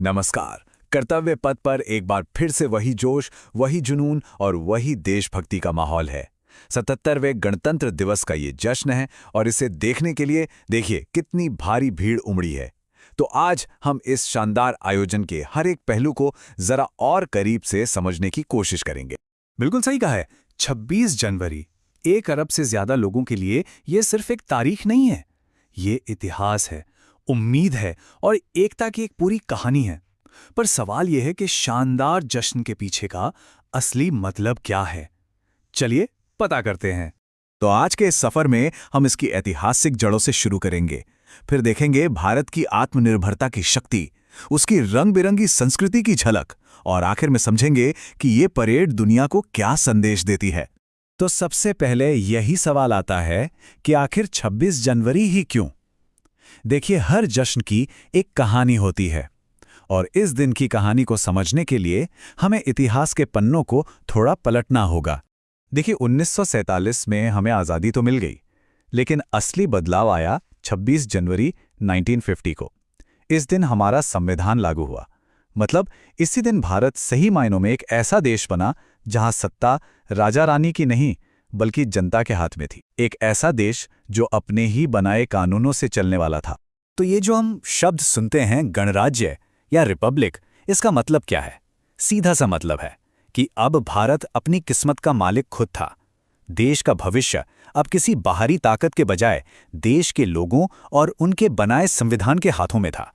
नमस्कार। कर्तव्य पथ पर एक बार फिर से वही जोश, वही जुनून और वही देशभक्ति का माहौल है। 77वें गणतंत्र दिवस का ये जश्न है और इसे देखने के लिए देखिए कितनी भारी भीड़ उमड़ी है। तो आज हम इस शानदार आयोजन के हर एक पहलू को जरा और करीब से समझने की कोशिश करेंगे। बिल्कुल सही कहा है। 26 जनवरी 1 अरब से ज्यादा लोगों के लिए ये सिर्फ एक तारीख नहीं है, ये इतिहास है, उम्मीद है और एकता की एक पूरी कहानी है। पर सवाल यह है कि शानदार जश्न के पीछे का असली मतलब क्या है। चलिए पता करते हैं। तो आज के इस सफर में हम इसकी ऐतिहासिक जड़ों से शुरू करेंगे, फिर देखेंगे भारत की आत्मनिर्भरता की शक्ति, उसकी रंग-बिरंगी संस्कृति की झलक और आखिर में समझेंगे कि ये परेड दुनिया को क्या संदेश देती है। तो सबसे पहले यही सवाल आता है कि आखिर 26 जनवरी ही क्यों? देखिए, हर जश्न की एक कहानी होती है और इस दिन की कहानी को समझने के लिए हमें इतिहास के पन्नों को थोड़ा पलटना होगा। देखिए, 1947 में हमें आज़ादी तो मिल गई, लेकिन असली बदलाव आया 26 जनवरी 1950 को। इस दिन हमारा संविधान लागू हुआ। मतलब इसी दिन भारत सही मायनों में एक ऐसा देश बना जहां सत्ता राजा रानी की नहीं बल्कि जनता के हाथ में थी। एक ऐसा देश जो अपने ही बनाए कानूनों से चलने वाला था। तो ये जो हम शब्द सुनते हैं गणराज्य या रिपब्लिक, इसका मतलब क्या है? सीधा सा मतलब है कि अब भारत अपनी किस्मत का मालिक खुद था। देश का भविष्य अब किसी बाहरी ताकत के बजाय देश के लोगों और उनके बनाए संविधान के हाथों में था।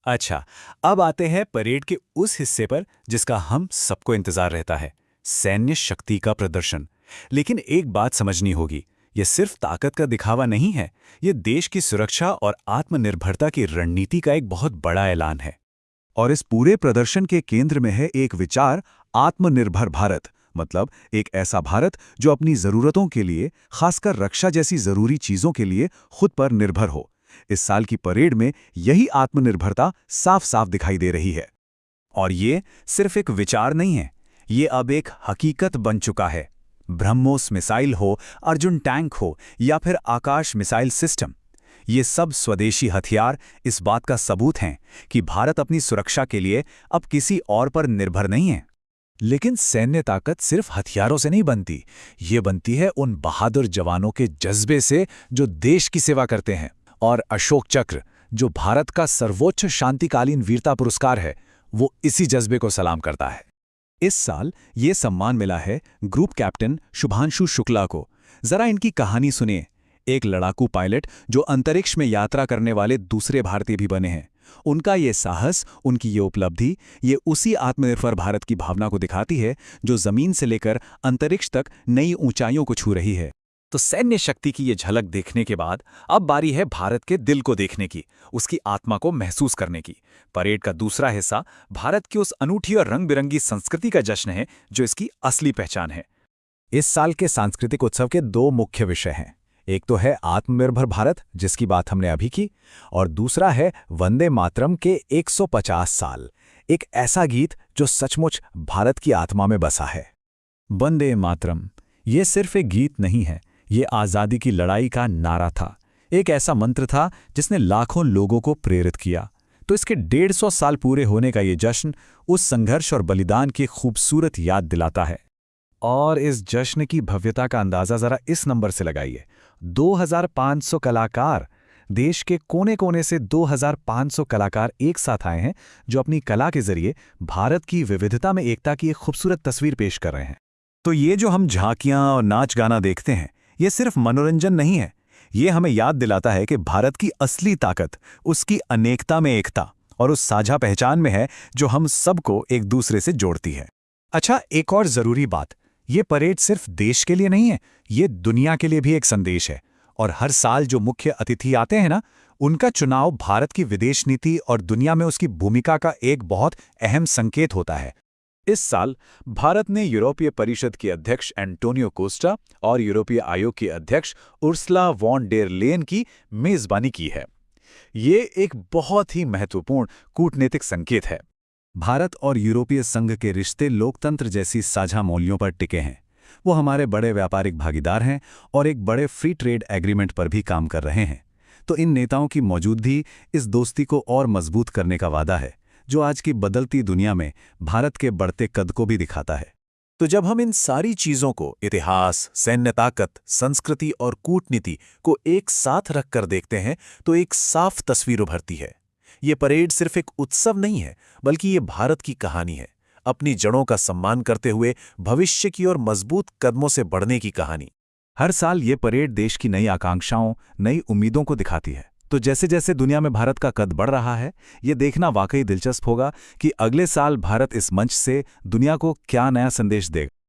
अच्छा, अब आते हैं परेड के उस हिस्से पर जिसका हम सबको इंतजार रहता है, सैन्य शक्ति का प्रदर्शन। लेकिन एक बात समझनी होगी, यह सिर्फ ताकत का दिखावा नहीं है, यह देश की सुरक्षा और आत्मनिर्भरता की रणनीति का एक बहुत बड़ा ऐलान है। और इस पूरे प्रदर्शन के केंद्र में है एक विचार, आत्मनिर्भर भारत। मतलब एक ऐसा भारत जो अपनी जरूरतों के लिए, खासकर रक्षा जैसी जरूरी चीजों के लिए खुद पर निर्भर हो। इस साल की परेड में यही आत्मनिर्भरता साफ साफ दिखाई दे रही है। और ये सिर्फ एक विचार नहीं है, ये अब एक हकीकत बन चुका है। ब्रह्मोस मिसाइल हो, अर्जुन टैंक हो या फिर आकाश मिसाइल सिस्टम, ये सब स्वदेशी हथियार इस बात का सबूत हैं कि भारत अपनी सुरक्षा के लिए अब किसी और पर निर्भर नहीं है। लेकिन सैन्य ताकत सिर्फ हथियारों से नहीं बनती, ये बनती है उन बहादुर जवानों के जज्बे से जो देश की सेवा करते हैं। और अशोक चक्र, जो भारत का सर्वोच्च शांतिकालीन वीरता पुरस्कार है, वो इसी जज्बे को सलाम करता है। इस साल ये सम्मान मिला है ग्रुप कैप्टन शुभांशु शुक्ला को। जरा इनकी कहानी सुनिए। एक लड़ाकू पायलट जो अंतरिक्ष में यात्रा करने वाले दूसरे भारतीय भी बने हैं। उनका ये साहस, उनकी ये उपलब्धि, ये उसी आत्मनिर्भर भारत की भावना को दिखाती है जो जमीन से लेकर अंतरिक्ष तक नई ऊंचाइयों को छू रही है। तो सैन्य शक्ति की ये झलक देखने के बाद अब बारी है भारत के दिल को देखने की, उसकी आत्मा को महसूस करने की। परेड का दूसरा हिस्सा भारत की उस अनूठी और रंग-बिरंगी संस्कृति का जश्न है जो इसकी असली पहचान है। इस साल के सांस्कृतिक उत्सव के दो मुख्य विषय हैं। एक तो है आत्मनिर्भर भारत, जिसकी बात हमने अभी की, और दूसरा है वंदे मातरम के 150 साल, एक ऐसा गीत जो सचमुच भारत की आत्मा में बसा है। वंदे मातरम ये सिर्फ एक गीत नहीं है, ये आज़ादी की लड़ाई का नारा था। एक ऐसा मंत्र था जिसने लाखों लोगों को प्रेरित किया। तो इसके 150 साल पूरे होने का ये जश्न उस संघर्ष और बलिदान की खूबसूरत याद दिलाता है। और इस जश्न की भव्यता का अंदाज़ा ज़रा इस नंबर से लगाइए। 2500 कलाकार, देश के कोने कोने से 2500 कलाकार एक साथ आए हैं जो अपनी कला के जरिए भारत की विविधता में एकता की एक खूबसूरत तस्वीर पेश कर रहे हैं। तो ये जो हम झांकियां और नाच गाना देखते हैं, ये सिर्फ मनोरंजन नहीं है, ये हमें याद दिलाता है कि भारत की असली ताकत उसकी अनेकता में एकता और उस साझा पहचान में है जो हम सबको एक दूसरे से जोड़ती है। अच्छा, एक और जरूरी बात, ये परेड सिर्फ देश के लिए नहीं है, ये दुनिया के लिए भी एक संदेश है। और हर साल जो मुख्य अतिथि आते हैं ना, उनका चुनाव भारत की विदेश नीति और दुनिया में उसकी भूमिका का एक बहुत अहम संकेत होता है। इस साल भारत ने यूरोपीय परिषद के अध्यक्ष एंटोनियो कोस्टा और यूरोपीय आयोग की अध्यक्ष उर्सुला वॉन डेर लेयन की मेजबानी की है। ये एक बहुत ही महत्वपूर्ण कूटनीतिक संकेत है। भारत और यूरोपीय संघ के रिश्ते लोकतंत्र जैसी साझा मूल्यों पर टिके हैं। वो हमारे बड़े व्यापारिक भागीदार हैं और एक बड़े फ्री ट्रेड एग्रीमेंट पर भी काम कर रहे हैं। तो इन नेताओं की मौजूदगी इस दोस्ती को और मजबूत करने का वादा है, जो आज की बदलती दुनिया में भारत के बढ़ते कद को भी दिखाता है। तो जब हम इन सारी चीजों को, इतिहास, सैन्य ताकत, संस्कृति और कूटनीति को एक साथ रखकर देखते हैं तो एक साफ तस्वीर उभरती है। ये परेड सिर्फ एक उत्सव नहीं है, बल्कि ये भारत की कहानी है, अपनी जड़ों का सम्मान करते हुए भविष्य की ओर मजबूत कदमों से बढ़ने की कहानी। हर साल ये परेड देश की नई आकांक्षाओं, नई उम्मीदों को दिखाती है। तो जैसे जैसे दुनिया में भारत का कद बढ़ रहा है, ये देखना वाकई दिलचस्प होगा कि अगले साल भारत इस मंच से दुनिया को क्या नया संदेश देगा।